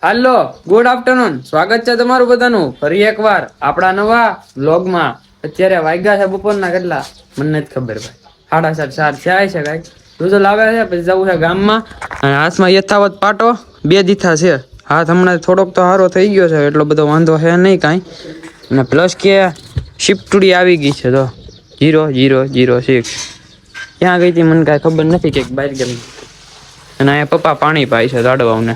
હાલો, good afternoon. સ્વાગત છે તમારું બધાનું ફરી એકવાર આપણા નવા વ્લોગમાં. અત્યારે વાગ્યા છે બપોરના કેટલા મને નથી ખબર ભાઈ, 4:30 થયા છે કાંઈક. રુઝલ આવે છે પછી જવું છે ગામમાં. અને હાથમાં યથાવત પાટો 2 દીથા છે. હાથ હમણાં થોડોક તો સારો થઈ ગયો છે, એટલો બધો વાંધો છે નહીં કાંઈ. અને પ્લસ કે શિફ્ટડી આવી ગઈ છે તો 0006 ક્યાં ગઈ હતી મને કાંઈ ખબર નથી, કે બહાર ગઈ. અને અહીંયા પપ્પા પાણી પાય છે ઝાડવાઓને.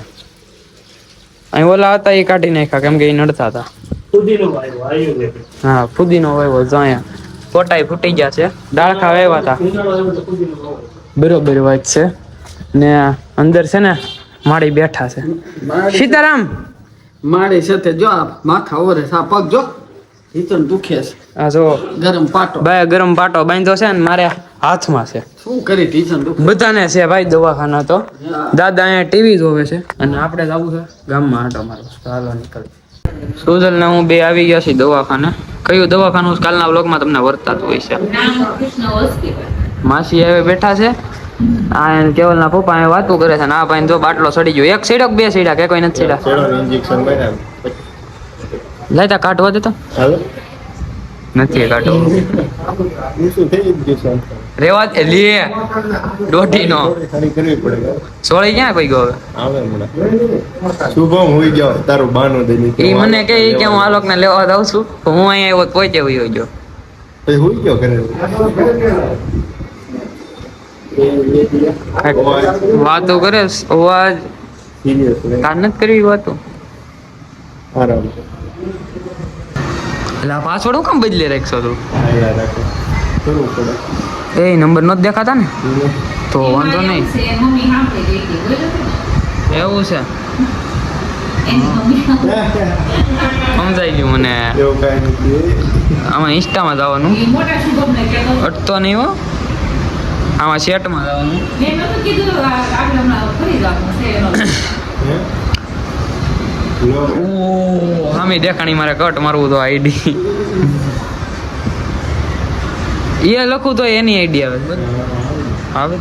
અહીં ઓલા હતા એ કાઢી નાખ્યા કેમ કે એ નડતા હતા. હા, ફુદીનો વાવ્યો તો અહીંયા પોટાઈ ફૂટી ગયા છે. ડાળખા વાવ્યા હતા, બરોબર વાત છે. ને અંદર છે ને માળી બેઠા છે. સીતારામ મારી સાથે જો આ માથા ઓરે સા પગ જો હિતન દુખે છે. આ જો ગરમ પાટો ભાઈ ગરમ પાટો બાંધ્યો છે ને મારે હાથમાં છે. શું કરી હિતન દુખે બધાને છે ભાઈ દવાખાના તો. દાદા અહીંયા ટીવી જોવે છે અને આપણે જવું છે ગામમાં આંટો મારવા. ચાલો નીકળ. સુજલ ને હું બે આવી ગયા છીએ દવાખાને. કયું દવાખાનું કાલના વ્લોગમાં તમને વર્તાતું હોય છે. માસી હવે બેઠા છે. આ કેવલ ના પપ્પા એ વાતું કરે છે ને આ ભાઈ જો બાટલો સડી ગયો. એક સીડક બે સીડા કે કોઈ નથી સીડા. ઇન્જેક્શન માર્યા લાઈતા કાઢવા દેતા હાલો નથી કાઢવો. શું થઈ ગયું છે રેવા દે લે દોઢી નો ખાલી કરવી પડે સોળી ક્યાં કોઈ ગયો હવે. આવે હમણાં શુભમ હોઈ ગયો તારું બાનું દઈ એ મને કે હું આ લોક ને લેવા જાઉં છું. હું અહીંયા આવ્યો પહોંચે હોઈ ગયો. પછી હોઈ ગયો કરે વાતો કરે અવાજ સિરિયસ તાર નથી કરવી વાતો. આરામ એટલે પાસવર્ડ હું કામ બદલી રાખશો તું. આયા રાખો કરવું પડે એ નંબર નથી દેખાતા ને તો વાંધો નહીં. એવું છે સમજાઈ ગયું મને. એવું કાંઈ નથી આમાં ઇન્સ્ટામાં જવાનું અટતો નહીં હો. આમાં સેટમાં જવાનું. આમે દેખાણી મારે કટ મારવું તો આઈડી એ લખું તો એની આઈડી આવે આવે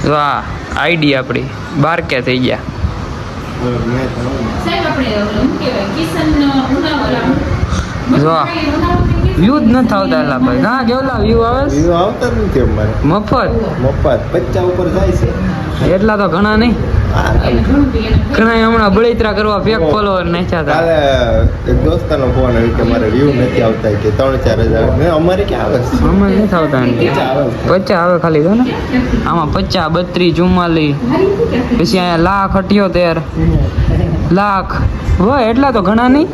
તો આ આઈડી આપણી 12 કે થઈ ગયા. જો વ્યૂ જ નથી આવતા એલા ભાઈ. હા કેવલા વ્યૂ આવે વ્યૂ આવતા નથી અમારે મફત મફત 50 ઉપર જાય છે એટલા તો ઘણા નહીં. ઘણા હમણાં બળિત્રા કરવા ફેક ફોલોવર નાખ્યા હતા. કાલે એક દોસ્તાનો ફોન આવ્યો કે મારે વ્યૂ નથી આવતા કે 3-4 હજાર અમારે ક્યાં આવે છે આમાં નથી આવતા ને 50 આવે ખાલી તો ને. આમાં 50 32 44 પછી અહીંયા 1,78,000 લાખ હોય એટલા તો ઘણા નહીં.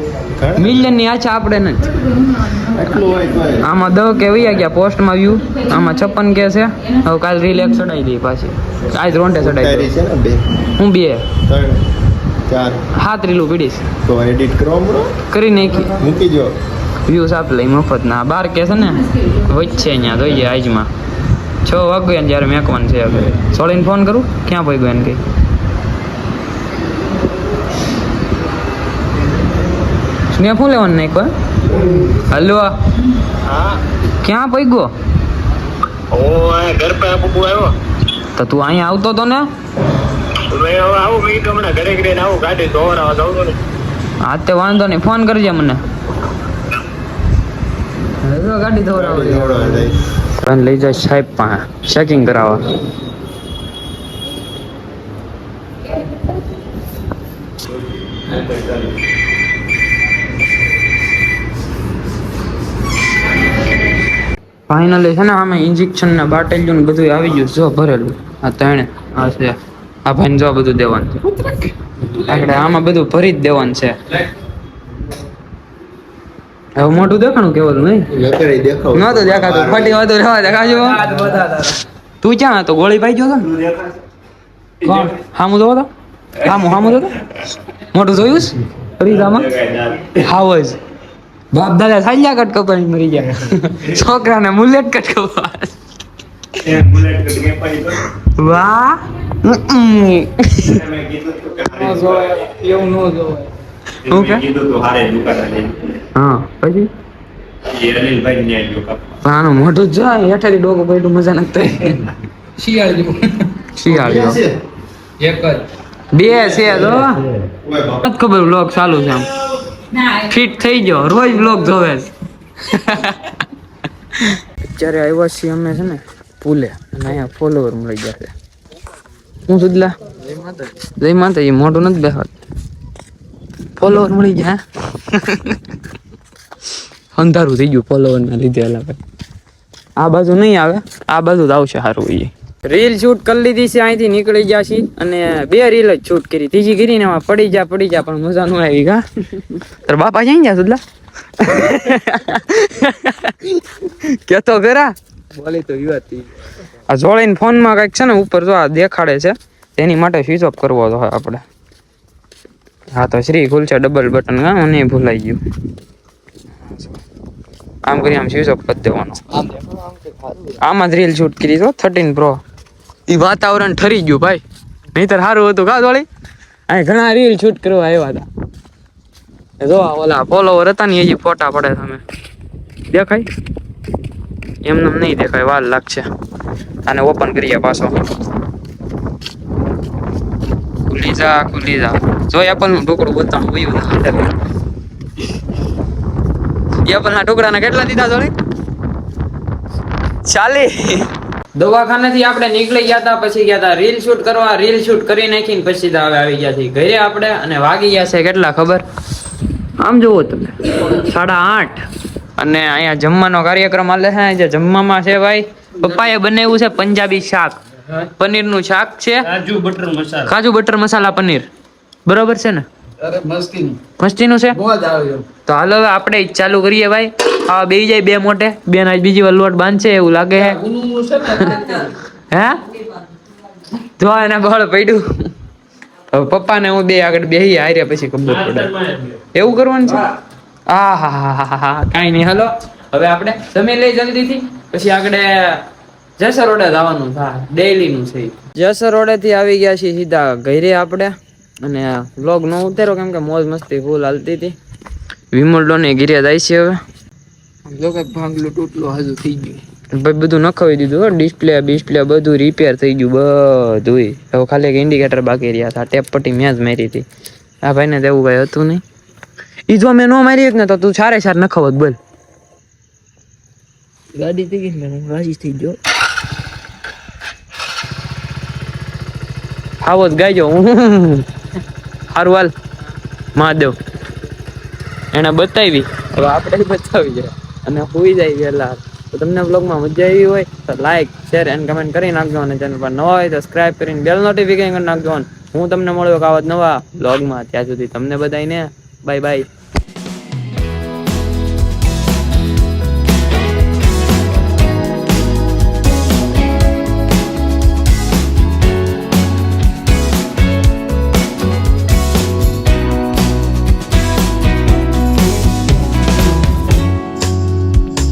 મિલિયન ની આછા આપણે નથી. એટલું હોય તો આમાં 10 કે વયા ગયા પોસ્ટમાં વ્યૂ. આમાં 56 કે છે. હવે કાલ રીલ એક ચડાવી દઈ પાછી. આજ રોંઢે ચડાવી તારી છે ને 2 હું 2 3 4 7 રીલું પીડીશ તો એડિટ કરો બરો કરી નાખી. મૂકી જો વ્યૂઝ આપ લઈ મફત ના 12 કે છે ને વચ્ચે અહીંયા જોઈએ આજમાં 6 વાગ્યા ને જ્યારે મેકવાનું છે. હવે સોળીને ફોન કરું ક્યાં પહોંચ્યો એને કઈ. સ્નેપ હું લેવાનું નાખો. હલો હા ક્યાં પહોંચ્યો ઓ ઘર પર બબુ આવ્યો તો તું અહીંયા આવતો તો ને. મેં આવું મેં તો હમણાં ઘરે ઘરે આવું ગાડી ધોવા જાઉં ને હા તે વાંધો નહીં ફોન કરજે મને. ગાડી ધોરાવ લઈ જાય સાહેબ પાસે ચેકિંગ કરાવવા. ફાઇનલી છે ને આમાં ઇન્જેક્શન ને બાટલીઓ ને બધું આવી ગયું જો ભરેલું. આ ત્રણે આ છે આ ભાઈને જો બધું દેવાનું છે. આગળ આમાં બધું ભરી જ દેવાનું છે. હવે મોટું દેખાણું કેવલ નહીં દેખાવ ન તો દેખાતું ફટી વાતું રહેવા દેખાજો. તું ક્યાં હતો ગોળી પાઈ ગયો હતો કોણ હામું જોવો તો હામું જોતો મોટું જોયું ફરીદામાં હાવ જ બાપ દાદા સાંજા કટ કપાઈ મરી ગયા. છોકરાને મુલેટ કટ કપા વાહ એવું ન જોવાય. શું કે હા પછી આનું મોઢું જ હેઠળથી ડોકો પડ્યું મજા નથી. શિયાળ એક જ બે છે તો નથી ખબર વ્લોગ ચાલુ છે આમ ફિટ થઈ ગયો રોજ વ્લોગ જોવે છે. અત્યારે આવ્યા છીએ અમે છે ને પુલે અને અહીંયા ફોલોવર મળી જશે. હું સુધલા જય માતાજી મોટું નથી બેસવા ફોલોવર મળી જાય અંધારું થઈ ગયું ફોલોવર ના લીધે. આ બાજુ નહીં આવે આ બાજુ જ આવશે સારું. એ રીલ શૂટ કરી લીધી છે અહીંથી નીકળી ગયા છીએ અને 2 રીલ જ શૂટ કરી ત્રીજી કરીને એમાં પડી જા પણ મજા ન આવી કા તાર બાપા જાય ગયા સુધલા કેતો ખરા બોલી તો યુવાતી આ જોડીને ફોનમાં કઈક છે ને ઉપર જો આ દેખાડે છે તેની માટે સ્વિચ ઓફ કરવો તો આપણે. હા તો શ્રી ખુલશે ડબલ બટન કા મને ભૂલાઈ ગયું. આમ કરી આમ સ્વિચ ઓફ કરી દેવાનો. આમાં જ રીલ શૂટ કરી તો 13 Pro. એ વાતાવરણ ઠરી ગયું ભાઈ નહીતર સારું હતું કા જોડી. અહીં ઘણા રીલ શૂટ કરવા આવ્યા હતા જો ઓલા ફોલોવર હતા ને એ ફોટા પડે તમે દેખાય એમને નહીં દેખાય વાર લાગશે. આને ઓપન કરીએ પાછો. ખુલી જા જો એપલ નું ટુકડું બતાવું વયું એપલ ના ટુકડાના કેટલા દીધા જોડે 40. દવાખાનેથી આપણે નીકળી ગયા હતા પછી ગયા હતા રીલ શૂટ કરવા. રીલ શૂટ કરી નાખીને પછી હવે આવી ગયા છીએ ઘરે આપણે અને વાગી ગયા છે કેટલા ખબર આમ જોવો તમે 8:30 અને અહીંયા જમવાનો કાર્યક્રમ હાલે છે. જે જમવામાં છે ભાઈ પપ્પાએ બનાવ્યું છે પંજાબી શાક પનીરનું શાક છે કાજુ બટર મસાલા પનીર બરોબર છે ને અરે મસ્તીનું છે બહુ જ આવ્યો. તો હાલો હવે આપણે જ ચાલુ કરીએ ભાઈ. આ બે જાય 2 મોટે બેન આજ બીજી વાર લોટ બાંધશે એવું લાગે છે. ગુનુનું છે ને હે જો એને બળ પડ્યું. હવે પપ્પાને હું 2 આગળ બેહી હાર્યા પછી ખબર પડે એવું કરવાનું છે. હા કાંઈ નહીં હાલો હવે આપણે જમી લઈ જલ્દીથી પછી આગળ જસર રોડે જવાનું થાય ડેઈલી નું છે. જસર રોડે થી આવી ગયા છીએ સીધા ઘરે આપણે અને વ્લોગ નો ઉતારો કેમ કે મોજ મસ્તી ફૂલ હાલતી હતી. વિમલ ડોને ઘરે જાય છે હવે જો કઈ ભાંગલું તૂટલું હજુ થઈ ગયું ભાઈ બધું નખાવી દીધું ડિસ્પ્લે બધું રિપેર થઈ ગયું બધું. હવે ખાલી એક ઇન્ડિકેટર બાકી રહ્યા હતા ટેપ પટ્ટી મેં જ મારી હતી. આ ભાઈને તો એવું કઈ હતું નહીં. ઈ જો મેં ન મારી ને તો તું સારે નખાવત બોલ. ગાડી થઈ ગઈ ને રાજી થઈ ગયો આવો જ ગાયજો હારું હાલ મહાદેવ એને બતાવી હવે આપણે બતાવી જાય અને હોઈ જાય વહેલા. તો તમને બ્લોગમાં મજા આવી હોય તો લાઈક શેર એન્ડ કમેન્ટ કરી નાખજો અને ચેનલ પર નવા હોય તો સબસ્ક્રાઇબ કરીને બેલ નોટિફિકેશન કરી નાખજો. હું તમને મળ્યો આવા નવા બ્લોગમાં ત્યાં સુધી તમને બધાને બાય બાય.